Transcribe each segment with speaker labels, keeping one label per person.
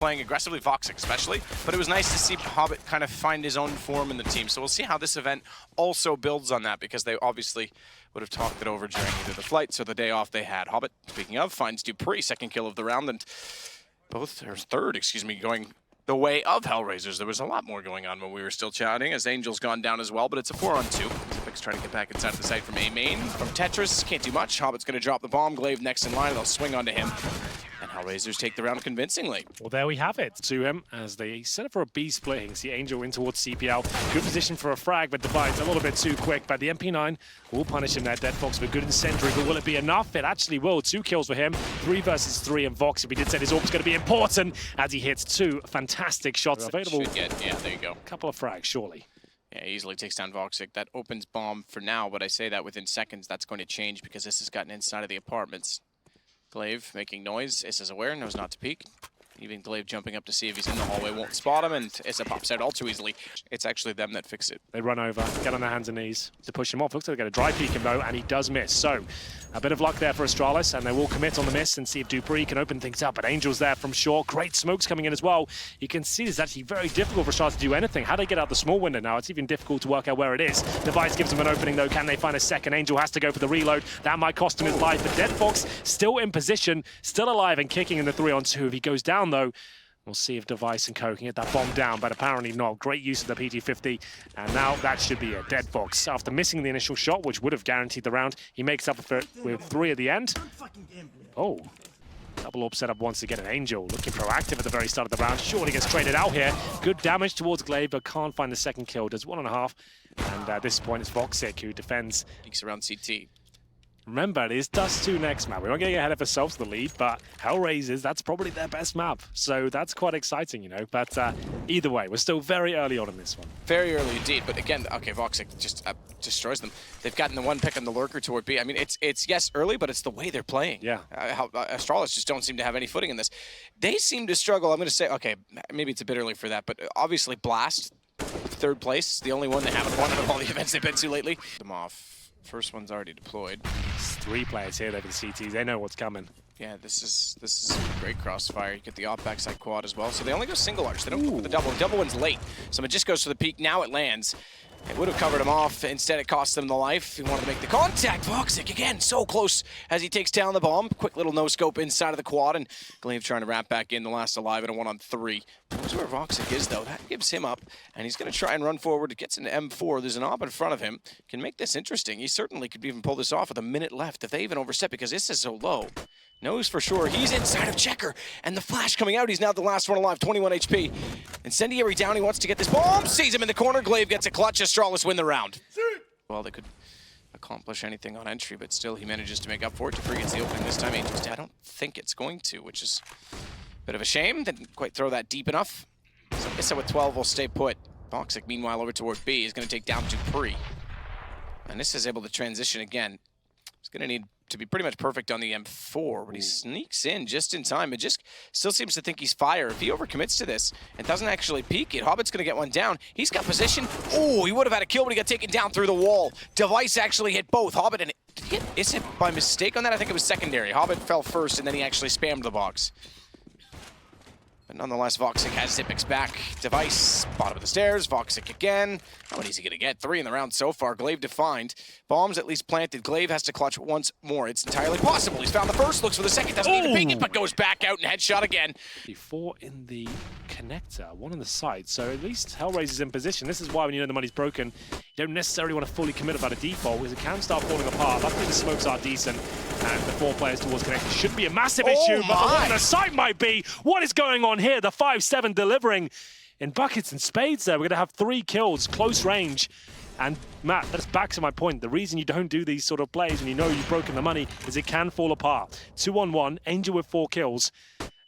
Speaker 1: playing aggressively, Voxic especially, but it was nice to see Hobbit kind of find his own form in the team. So we'll see how this event also builds on that, because they obviously would have talked it over during either the flights or the day off they had. Hobbit, speaking of, finds dupreeh, second kill of the round, and third, going the way of HellRaisers. There was a lot more going on when we were still chatting, as Angel's gone down as well, but it's a 4-on-2. Zipic's trying to get back inside the site from A main. From Tetris, can't do much. Hobbit's going to drop the bomb. Glaive next in line, they'll swing onto him. And HellRaisers take the round convincingly.
Speaker 2: Well, there we have it to him as they set up for a B split. You can see Angel in towards CPL. Good position for a frag, but divides a little bit too quick. But the MP9 will punish him there. Dead Fox for good incendiary, but will it be enough? It actually will. 2 kills for him. 3 versus 3, and Vox, we did say his AWP's going to be important as he hits 2 fantastic shots. Available.
Speaker 1: Yeah, there you go.
Speaker 2: A couple of frags, surely.
Speaker 1: Yeah, easily takes down Voxic. That opens bomb for now, but I say that within seconds that's going to change, because this has gotten inside of the apartments. Glaive making noise. Issa is aware, knows not to peek. Even Glaive jumping up to see if he's in the hallway won't spot him, and Issa pops out all too easily. It's actually them that fix it.
Speaker 2: They run over, get on their hands and knees to push him off. Looks like they're going to dry peek him though, and he does miss. So, a bit of luck there for Astralis, and they will commit on the miss and see if dupreeh can open things up. But Angel's there from short. Great smokes coming in as well. You can see it's actually very difficult for Astralis to do anything. How do they get out the small window now? It's even difficult to work out where it is. Device gives them an opening though. Can they find a second? Angel has to go for the reload. That might cost him his life. But Dead Fox still in position, still alive and kicking in the 3-on-2. If he goes down though, we'll see if Device and Co can get that bomb down, but apparently not. Great use of the PT-50, and now that should be a Dead Fox. After missing the initial shot, which would have guaranteed the round, he makes up for it with 3 at the end. Oh, double AWP set up once again. An Angel looking proactive at the very start of the round. Surely gets traded out here. Good damage towards Glaive, but can't find the second kill. Does 1.5, and at this point it's Voxic who defends.
Speaker 1: Peeks around CT.
Speaker 2: Remember, it is Dust 2 next map. We won't get ahead of ourselves to the lead, but HellRaisers, that's probably their best map. So that's quite exciting, you know. But either way, we're still very early on in this one.
Speaker 1: Very early indeed. But again, okay, Voxic just destroys them. They've gotten the 1 pick on the lurker toward B. I mean, it's yes, early, but it's the way they're playing.
Speaker 2: Yeah.
Speaker 1: Astralis just don't seem to have any footing in this. They seem to struggle. I'm going to say, okay, maybe it's a bit early for that, but obviously Blast, 3rd place, the only one they haven't won out of all the events they've been to lately. Them off. First one's already deployed.
Speaker 2: There's 3 players here over the CTs. They know what's coming.
Speaker 1: Yeah, this is a great crossfire. You get the off backside quad as well. So they only go single arch. They don't go for the double. Double one's late. So it just goes for the peak. Now it lands. It would have covered him off. Instead, it cost them the life. He wanted to make the contact. Voxic, again, so close as he takes down the bomb. Quick little no-scope inside of the quad, and Glaive trying to wrap back in the last alive in a 1-on-3. Knows where Voxic is, though. That gives him up, and he's going to try and run forward. It gets into M4. There's an op in front of him. Can make this interesting. He certainly could even pull this off with a minute left if they even overstep, because this is so low. Knows for sure he's inside of Checker, and the flash coming out. He's now the last one alive, 21 HP. Incendiary down, he wants to get this bomb, sees him in the corner. Glaive gets a clutch. Astralis win the round. Well, they could accomplish anything on entry, but still he manages to make up for it. dupreeh gets the opening this time. Angel's dead. I don't think it's going to, which is a bit of a shame. Didn't quite throw that deep enough. So Issa with 12 will stay put. Voxic, meanwhile, over toward B, is going to take down dupreeh. And this is able to transition again. He's going to need to be pretty much perfect on the M4, but he sneaks in just in time. It just still seems to think he's fire. If he overcommits to this and doesn't actually peek it, Hobbit's going to get one down. He's got position. Oh, he would have had a kill, but he got taken down through the wall. Device actually hit both. Hobbit and did he hit Issa by mistake on that? I think it was secondary. Hobbit fell first, and then he actually spammed the box. But nonetheless, Voxic has Zipic's back. Device, bottom of the stairs. Voxic again. How many is he going to get? 3 in the round so far. Glaive defined. Bombs at least planted. Glaive has to clutch once more. It's entirely possible. He's found the first, looks for the second, doesn't even peek it, but goes back out and headshot again.
Speaker 2: 4 in the connector, 1 on the side. So at least HellRaisers in position. This is why when you know the money's broken, you don't necessarily want to fully commit about a default, because it can start falling apart. Luckily the smokes are decent, and the 4 players towards connector should be a massive issue, but the 1 on the side might be. What is going on here? The 5-7 delivering in buckets and spades there. We're going to have 3 kills, close range. And Matt, that's back to my point. The reason you don't do these sort of plays when you know you've broken the money is it can fall apart. 2-on-1, Angel with 4 kills.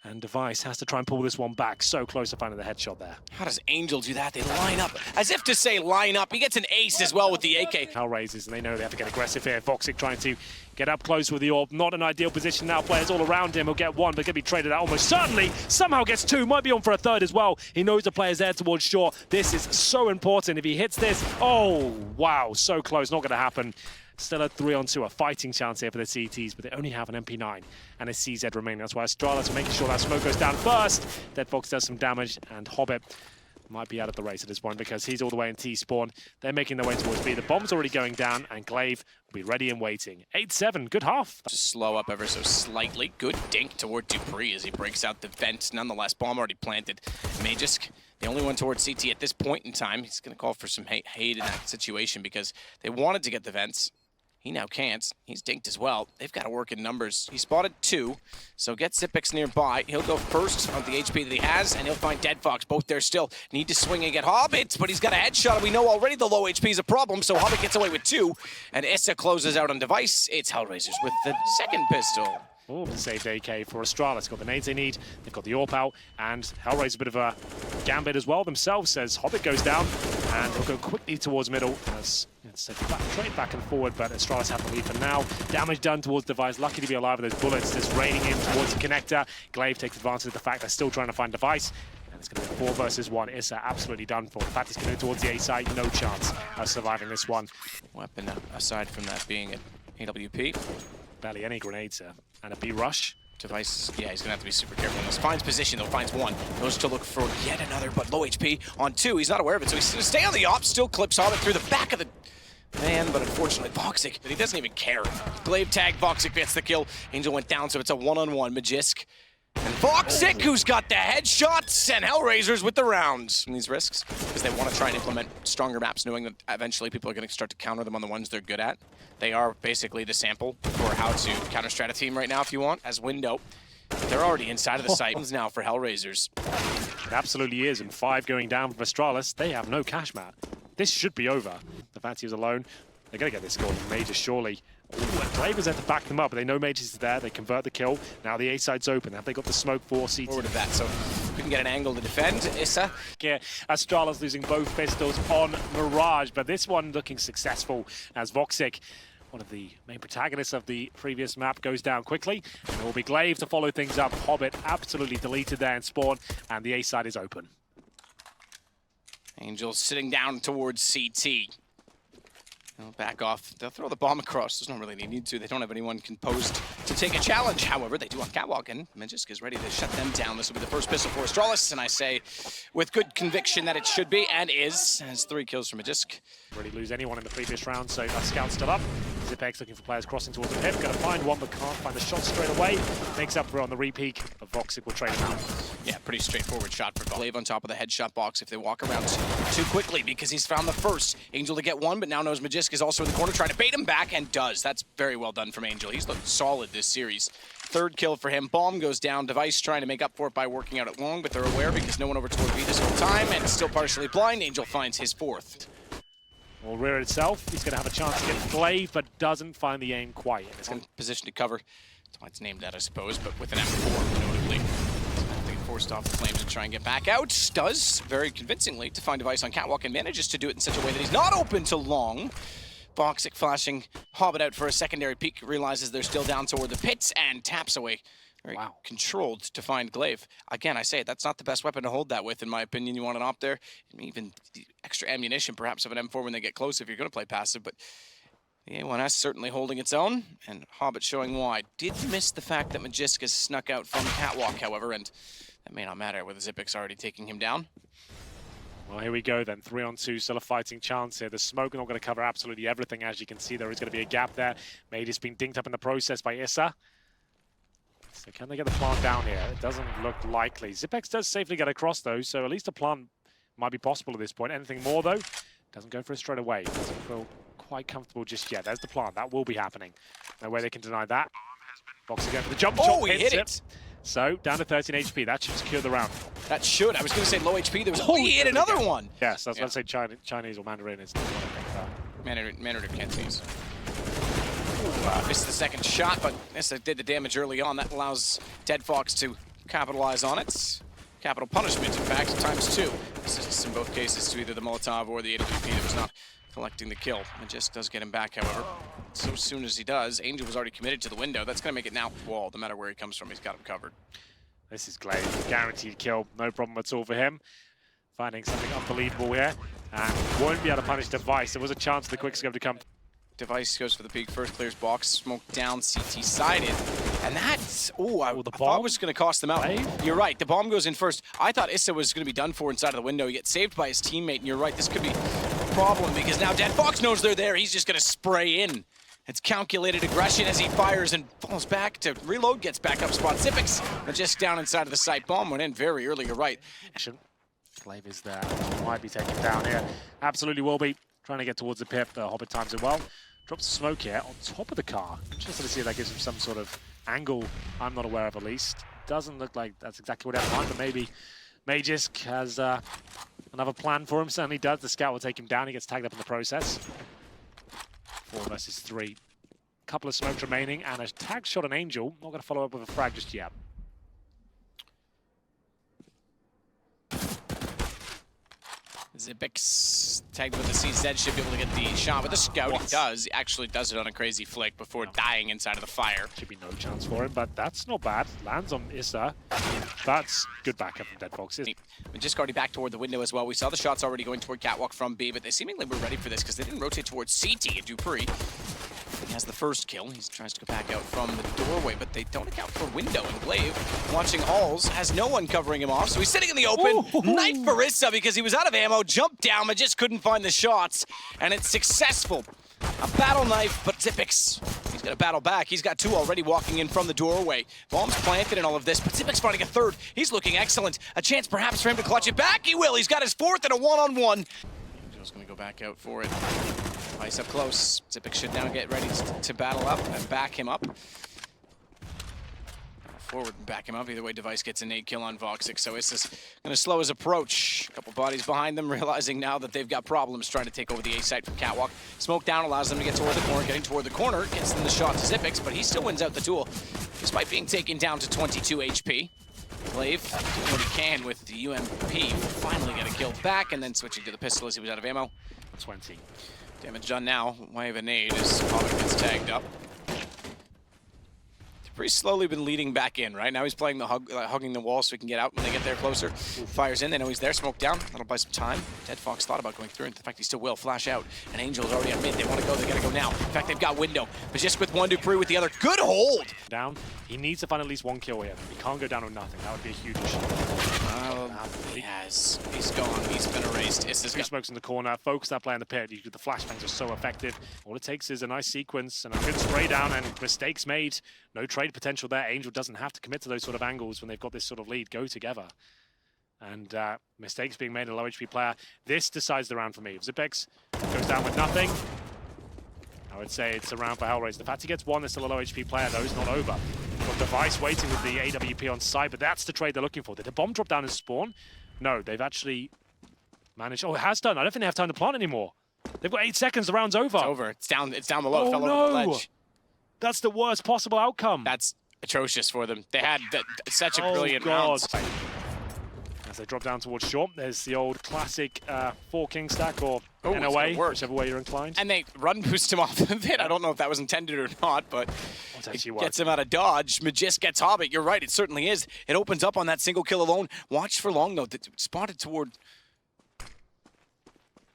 Speaker 2: And Device has to try and pull this one back. So close to finding the headshot there.
Speaker 1: How does Angel do that? They line up. As if to say line up. He gets an ace as well with the AK.
Speaker 2: HellRaisers, and they know they have to get aggressive here. Voxic trying to get up close with the AWP. Not an ideal position now. Players all around him. He'll get 1, but going to be traded out almost certainly. Somehow gets 2. Might be on for a 3rd as well. He knows the player's there towards shore. This is so important. If he hits this, oh, wow, so close. Not going to happen. Still a 3-on-2, a fighting chance here for the CTs, but they only have an MP9 and a CZ remaining. That's why Astralis are making sure that smoke goes down first. Deadfox does some damage, and Hobbit might be out of the race at this point because he's all the way in T-spawn. They're making their way towards B. The bomb's already going down, and Glaive will be ready and waiting. 8-7, good half.
Speaker 1: Just slow up ever so slightly. Good dink toward dupreeh as he breaks out the vent. Nonetheless, bomb already planted. Magisk, the only one towards CT at this point in time. He's going to call for some hate in that situation because they wanted to get the vents. He now can't. He's dinked as well. They've got to work in numbers. He spotted 2, so get Zipex nearby. He'll go first on the HP that he has, and he'll find Deadfox. Both there still. Need to swing and get Hobbit, but he's got a headshot, and we know already the low HP is a problem, so Hobbit gets away with 2, and Issa closes out on device. It's HellRaisers with the second pistol.
Speaker 2: Oh, saved AK for Astralis. Got the nades they need. They've got the AWP out, and HellRaisers a bit of a gambit as well themselves as Hobbit goes down, and he'll go quickly towards middle as it's a trade back and forward, but Astralis have the lead for now. Damage done towards device. Lucky to be alive with those bullets. Just raining in towards the connector. Glaive takes advantage of the fact they're still trying to find device. And it's going to be 4 versus 1. Issa absolutely done for. In fact, he's coming towards the A side. No chance of surviving this one.
Speaker 1: Weapon aside from that being an AWP.
Speaker 2: Barely any grenades here. And a B rush.
Speaker 1: Device, yeah, he's going to have to be super careful on this. Finds position, though, finds 1. Goes to look for yet another, but low HP on 2. He's not aware of it, so he's going to stay on the op. Still clips Hobbit through the back of the man, but unfortunately, Voxic, he doesn't even care. Glaive tag, Voxic gets the kill. Angel went down, so it's a 1-on-1. Magisk and Voxic, who's got the headshots, and HellRaisers with the rounds. These risks, because they want to try and implement stronger maps, knowing that eventually people are going to start to counter them on the ones they're good at. They are basically the sample for how to counter-strat a team right now, if you want, as window. They're already inside of the site now for HellRaisers.
Speaker 2: It absolutely is, and 5 going down from Astralis. They have no cash mat. This should be over. The fact he was alone, they're going to get this goal. Majors surely. Ooh, and Glaive is there to back them up, but they know Majors is there. They convert the kill. Now the A side's open. Have they got the smoke for CT?
Speaker 1: Forward of that, so we can get an angle to defend. Issa.
Speaker 2: Yeah, Astralis losing both pistols on Mirage, but this one looking successful as Voxic, one of the main protagonists of the previous map, goes down quickly. And it will be Glaive to follow things up. Hobbit absolutely deleted there in spawn, and the A side is open.
Speaker 1: Angel sitting down towards CT. They'll back off. They'll throw the bomb across. There's not really any need to. They don't have anyone composed to take a challenge. However, they do on Catwalk, and Magisk is ready to shut them down. This will be the first pistol for Astralis, and I say with good conviction that it should be, and is. Has 3 kills from Magisk.
Speaker 2: Really lose anyone in the previous round, so that scout's still up. Zipex looking for players crossing towards the pip. Going to find one, but can't find the shot straight away. Makes up for it on the repeat, but Voxic will trade him out.
Speaker 1: Yeah, pretty straightforward shot for Glaive on top of the headshot box if they walk around too quickly because he's found the first. Angel to get 1, but now knows Magisk is also in the corner trying to bait him back, and does. That's very well done from Angel. He's looked solid this series. 3rd kill for him. Bomb goes down. Device trying to make up for it by working out at long, but they're aware because no one over toward B this whole time, and still partially blind. Angel finds his 4th.
Speaker 2: Will rear itself. He's going to have a chance to get Glaive, but doesn't find the aim quite.
Speaker 1: It's in position to cover. That's why it's named that, I suppose, but with an M4, notably. They forced off the flames and try and get back out. Does, very convincingly, to find Device on Catwalk, and manages to do it in such a way that he's not open to long. Voxic flashing Hobbit out for a secondary peek, realizes they're still down toward the pits, and taps away. Very controlled to find Glaive. Again, I say that's not the best weapon to hold that with, in my opinion. You want an op there, even the extra ammunition, perhaps, of an M4 when they get close if you're going to play passive, but the A1S certainly holding its own, and Hobbit showing why. Did miss the fact that Magisk has snuck out from Catwalk, however, and that may not matter with Zipex already taking him down.
Speaker 2: Well, here we go then. 3-on-2, still a fighting chance here. The smoke not going to cover absolutely everything. As you can see, there is going to be a gap there. Major's been dinked up in the process by Issa. So can they get the plant down here? It doesn't look likely. Zipex does safely get across, though, so at least a plant might be possible at this point. Anything more, though? Doesn't go for it straight away. Doesn't feel quite comfortable just yet. There's the plant. That will be happening. No way they can deny that. Box again for the jump shot.
Speaker 1: Oh, he hit it!
Speaker 2: So, down to 13 HP. That should secure the round.
Speaker 1: That should. I was going to say low HP. There was he hit another one!
Speaker 2: Yes, I was going to say Chinese or Mandarin is not what I think.
Speaker 1: Mandarin Cantonese. Missed the second shot, but Issa did the damage early on. That allows Deadfox to capitalize on it. Capital punishment, in fact, ×2. Assists in both cases to either the Molotov or the AWP that was not collecting the kill. Magisk does get him back, however. So soon as he does, Angel was already committed to the window. That's going to make it now wall. No matter where he comes from, he's got him covered.
Speaker 2: This is Glaive. Guaranteed kill. No problem at all for him. Finding something unbelievable here. And won't be able to punish Device. There was a chance for the quickscope to come.
Speaker 1: Device goes for the peak first, clears box, smoke down, CT sided. And that's, I thought it was going to cost them out. You're right, the bomb goes in first. I thought Issa was going to be done for inside of the window. He gets saved by his teammate, and you're right, this could be a problem because now Dead Fox knows they're there. He's just going to spray in. It's calculated aggression as he fires and falls back to reload, gets back up spot. Zippix just down inside of the site. Bomb went in very early, you're right.
Speaker 2: Glaive is there. Might be taken down here. Absolutely will be. Trying to get towards the pip. Hobbit times it well. Drops the smoke here on top of the car. Interested to see if that gives him some sort of angle I'm not aware of at least. Doesn't look like that's exactly what I have in mind, but maybe Magisk has another plan for him. Certainly does. The scout will take him down. He gets tagged up in the process. 4 versus 3. Couple of smokes remaining and a tag shot on Angel. Not going to follow up with a frag just yet.
Speaker 1: Zippix tagged with the CZ should be able to get the shot with the scout. He actually does it on a crazy flick before dying inside of the fire.
Speaker 2: Should be no chance for him, but that's not bad. Lands on Issa. That's good backup from Dead Fox.
Speaker 1: Just already back toward the window as well. We saw the shots already going toward Catwalk from B, but they seemingly were ready for this because they didn't rotate towards CT and Dupree. He has the first kill. He tries to go back out from the doorway, but they don't account for window. And Glaive, watching Alls, has no one covering him off, so he's sitting in the open. Knife for Issa because he was out of ammo, jumped down, but just couldn't find the shots. And it's successful. A battle knife, but Zippix, he's going to battle back. He's got 2 already walking in from the doorway. Bombs planted in all of this, but Zippix finding a 3rd. He's looking excellent. A chance perhaps for him to clutch it back. He will. He's got his 4th and a 1-on-1. Angel's going to go back out for it. Ice up close. Zippix should now get ready to battle up and back him up. Forward and back him up. Either way, Device gets a nade kill on Voxic, so Issa's going to slow his approach. A couple bodies behind them, realizing now that they've got problems trying to take over the A site from Catwalk. Smoke down allows them to get toward the corner. Getting toward the corner gets them the shot to Zippix, but he still wins out the duel, despite being taken down to 22 HP. Glaive doing what he can with the UMP. Will finally get a kill back, and then switching to the pistol as he was out of ammo.
Speaker 2: 20.
Speaker 1: Damage done now. Way of a nade as Hobbit gets tagged up. Pretty slowly been leading back in, right? Now he's playing the hugging the wall so he can get out when they get there closer. Fires in, they know he's there, smoke down. That'll buy some time. Dead Fox thought about going through, in fact he still will. Flash out, and Angel's already on mid. They want to go, they gotta go now. In fact, they've got window. But just with one, Dupree with the other. Good hold!
Speaker 2: Down. He needs to find at least 1 kill here. He can't go down with nothing. That would be a huge issue.
Speaker 1: He has. He's gone. He's been erased. Issa's
Speaker 2: got smokes in the corner. Focus that play in the pit. The flashbangs are so effective. All it takes is a nice sequence and a good spray down and mistakes made. No trade potential there. Angel doesn't have to commit to those sort of angles when they've got this sort of lead. Go together. And mistakes being made a low HP player. This decides the round for me. If Zippix goes down with nothing, I would say it's a round for HellRaisers. The fact he gets 1, there's still a low HP player, though, is not over. Got Device waiting with the AWP on site, but that's the trade they're looking for. Did the bomb drop down and spawn? No, they've actually managed. Oh, it has done. I don't think they have time to plant anymore. They've got 8 seconds. The round's over.
Speaker 1: It's over. It's down below.
Speaker 2: Oh,
Speaker 1: Fell
Speaker 2: no.
Speaker 1: over the ledge.
Speaker 2: That's the worst possible outcome.
Speaker 1: That's atrocious for them. They had such a brilliant round.
Speaker 2: As they drop down towards short, there's the old classic 4 king stack or NOA, whichever way you're inclined.
Speaker 1: And they run boost him off of it. I don't know if that was intended or not, but it gets him out of dodge. Magisk gets Hobbit. You're right, it certainly is. It opens up on that single kill alone. Watch for long, though. Spotted toward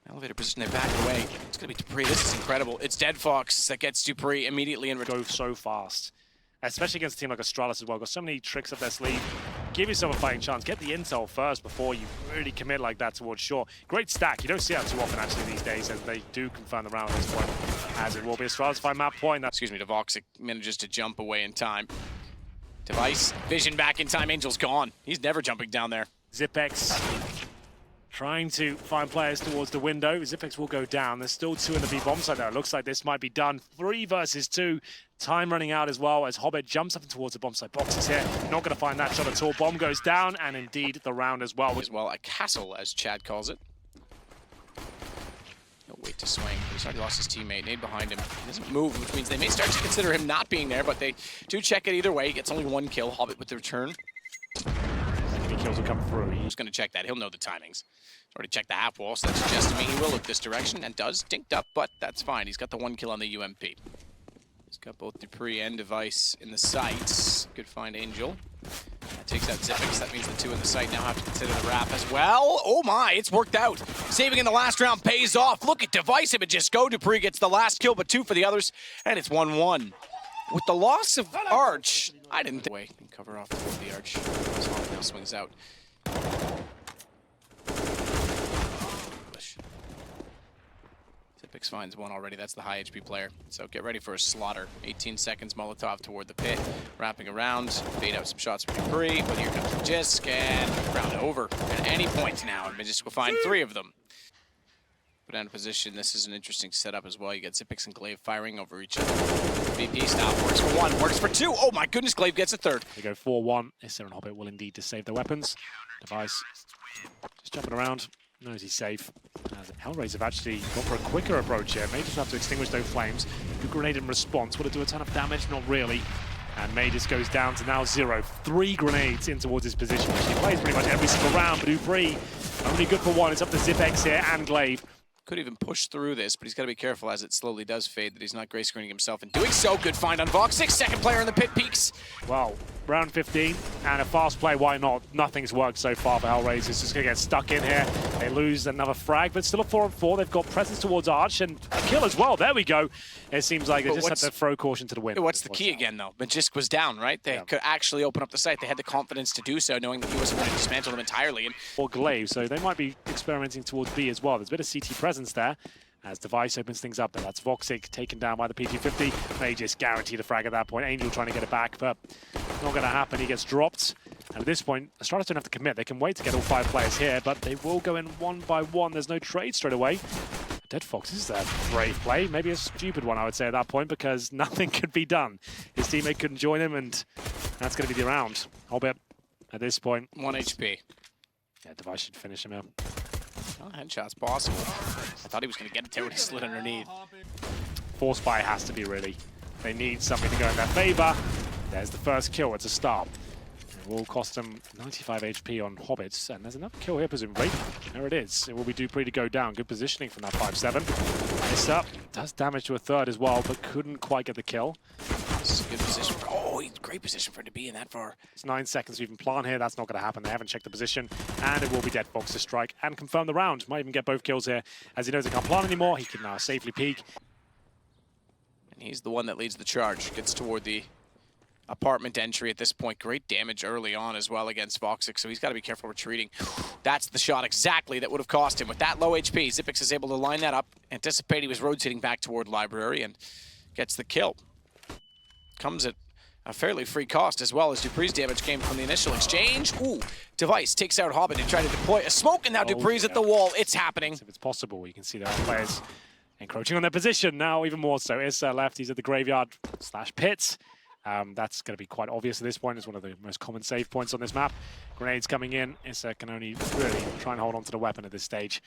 Speaker 1: elevator position. They back away. It's going to be Dupree. This is incredible. It's Dead Fox that gets Dupree immediately in.
Speaker 2: Go so fast. Especially against a team like Astralis as well. Got so many tricks up their sleeve. Give yourself a fighting chance. Get the intel first before you really commit like that towards shore. Great stack. You don't see that too often actually these days, as they do confirm the round at this point, as it will be Astralis find map point.
Speaker 1: Excuse me, Voxic manages to jump away in time. Device, vision back in time. Angel's gone. He's never jumping down there.
Speaker 2: Zippix trying to find players towards the window. Zippix will go down. There's still 2 in the B bomb side there. It looks like this might be done. 3 versus 2. Time running out as well as Hobbit jumps up towards the bomb side boxes here. Not going to find that shot at all. Bomb goes down, and indeed the round as well.
Speaker 1: A castle, as Chad calls it. No wait to swing. He's already lost his teammate. Nade behind him. He doesn't move, which means they may start to consider him not being there, but they do check it either way. He gets only 1 kill. Hobbit with the return.
Speaker 2: Kills will come through.
Speaker 1: He's going to check that. He'll know the timings. He's already checked the half wall, so that suggests to me he will look this direction and does. Dinked up, but that's fine. He's got the 1 kill on the UMP. He's got both Dupree and Device in the sights. Good find, Angel. That takes out Zipix. That means the two in the site now have to consider the wrap as well. Oh my, it's worked out. Saving in the last round pays off. Look at Device and just go. Dupree gets the last kill, but two for the others, and it's 1-1. With the loss of Arch, I didn't think. Wait, cover off the Arch. Now swings out. Zipix finds one already. That's the high HP player. So get ready for a slaughter. 18 seconds, Molotov toward the pit. Wrapping around. Bait out some shots from Dupree. But here comes Magisk, and round over. At any point now, Magisk will find 3 of them. Put out of position. This is an interesting setup as well. You got Zipix and Glaive firing over each other. VP style works for 1, works for 2. Oh my goodness, Glaive gets a 3rd.
Speaker 2: They go 4-1. ESL and Hobbit will indeed to save their weapons. Device just jumping around. Knows he's safe. HellRaisers have actually gone for a quicker approach here. May just have to extinguish those flames. Good grenade in response. Will it do a ton of damage? Not really. And May just goes down to now 0. 3 grenades in towards his position, which he plays pretty much every single round. But Dupree only good for 1. It's up to Zipix here and Glaive.
Speaker 1: Could even push through this, but he's got to be careful as it slowly does fade that he's not gray screening himself. And doing so, good find on Vox6. Second player in the pit peaks.
Speaker 2: Well, round 15 and a fast play, why not? Nothing's worked so far for HellRaisers. Just going to get stuck in here. They lose another frag, but still a 4-on-4. They've got presence towards Arch and a kill as well. There we go. It seems like they just had to throw caution to the wind.
Speaker 1: What's the key again, though? Magisk was down, right? They could actually open up the site. They had the confidence to do so, knowing that he wasn't going to dismantle them entirely.
Speaker 2: Or Glaive, so they might be experimenting towards B as well. There's a bit of CT presence there. As Device opens things up there. That's Voxic taken down by the PT-50. May just guarantee the frag at that point. Angel trying to get it back, but not going to happen. He gets dropped. And at this point, Astralis don't have to commit. They can wait to get all 5 players here, but they will go in 1 by 1. There's no trade straight away. Dead Fox is a brave play. Maybe a stupid one, I would say, at that point, because nothing could be done. His teammate couldn't join him, and that's going to be the round. Hobbit, at this point.
Speaker 1: 1 HP.
Speaker 2: Yeah, Device should finish him out.
Speaker 1: Oh, headshot's possible. I thought he was going to get it there when he slid underneath.
Speaker 2: Force buy has to be, really. They need something to go in their favor. There's the first kill. It's a start. It will cost them 95 HP on Hobbits. And there's another kill here, presumably. There it is. It will be Dupree to go down. Good positioning from that 5-7. This up. Does damage to a 3rd as well, but couldn't quite get the kill.
Speaker 1: This is a good position. Oh, great position for him to be in that far.
Speaker 2: It's 9 seconds to even plant here. That's not going to happen. They haven't checked the position. And it will be Dead Fox to strike and confirm the round. Might even get both kills here. As he knows he can't plant anymore, he can now safely peek.
Speaker 1: And he's the one that leads the charge. Gets toward the apartment entry at this point. Great damage early on as well against Voxic, so he's got to be careful retreating. That's the shot exactly that would have cost him. With that low HP, Zipix is able to line that up, anticipate he was rotating back toward Library, and gets the kill. Comes at a fairly free cost as well, as Dupree's damage came from the initial exchange. Ooh, Device takes out Hobbit and tried to deploy a smoke, and now Dupree's at the wall. It's happening.
Speaker 2: If it's possible, you can see there are players encroaching on their position now, even more so. ESL left, he's at the graveyard / pit. That's going to be quite obvious at this point. It's one of the most common save points on this map. Grenades coming in. ESL can only really try and hold on to the weapon at this stage.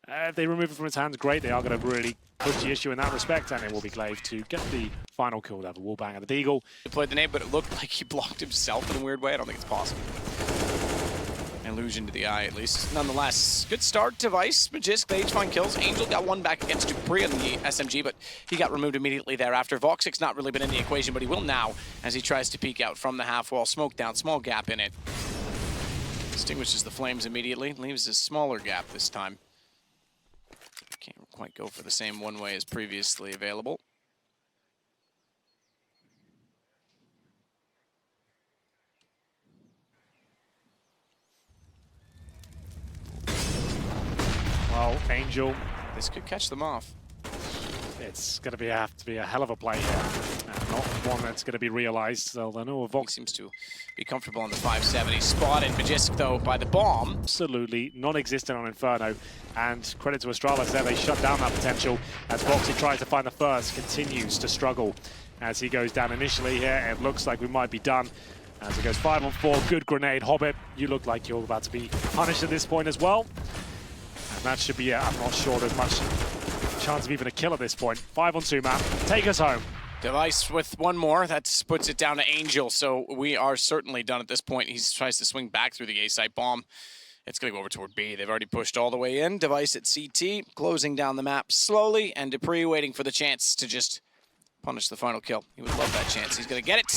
Speaker 2: If they remove it from his hands, great. They are going to really push the issue in that respect, and it will be Glaive to get the final kill there. The wall bang of the Deagle.
Speaker 1: Deployed the nade, but it looked like he blocked himself in a weird way. I don't think it's possible. Illusion to the eye, at least. Nonetheless, good start. Device, Magisk, they each find kills. Angel got one back against Dupree on the SMG, but he got removed immediately thereafter. Voxic's not really been in the equation, but he will now as he tries to peek out from the half wall. Smoke down, small gap in it. Extinguishes the flames immediately, leaves a smaller gap this time. Can't quite go for the same one way as previously available.
Speaker 2: Well, Angel.
Speaker 1: This could catch them off.
Speaker 2: It's going to have to be a hell of a play here. And not one that's going to be realized. So I know Vox
Speaker 1: seems to be comfortable on the 570. Spotted Magisk, though, by the bomb.
Speaker 2: Absolutely non-existent on Inferno. And credit to Astralis there, they shut down that potential as Voxy tries to find the first, continues to struggle as he goes down initially here. It looks like we might be done. As it goes 5-on-4, good grenade. Hobbit, you look like you're about to be punished at this point as well. And that should be it. I'm not sure there's much chance of even a kill at this point. 5-on-2 map. Take us home.
Speaker 1: Device with one more. That puts it down to Angel. So we are certainly done at this point. He tries to swing back through the A-site bomb. It's going to go over toward B. They've already pushed all the way in. Device at CT, closing down the map slowly, and Dupree waiting for the chance to just punish the final kill. He would love that chance. He's going to get it.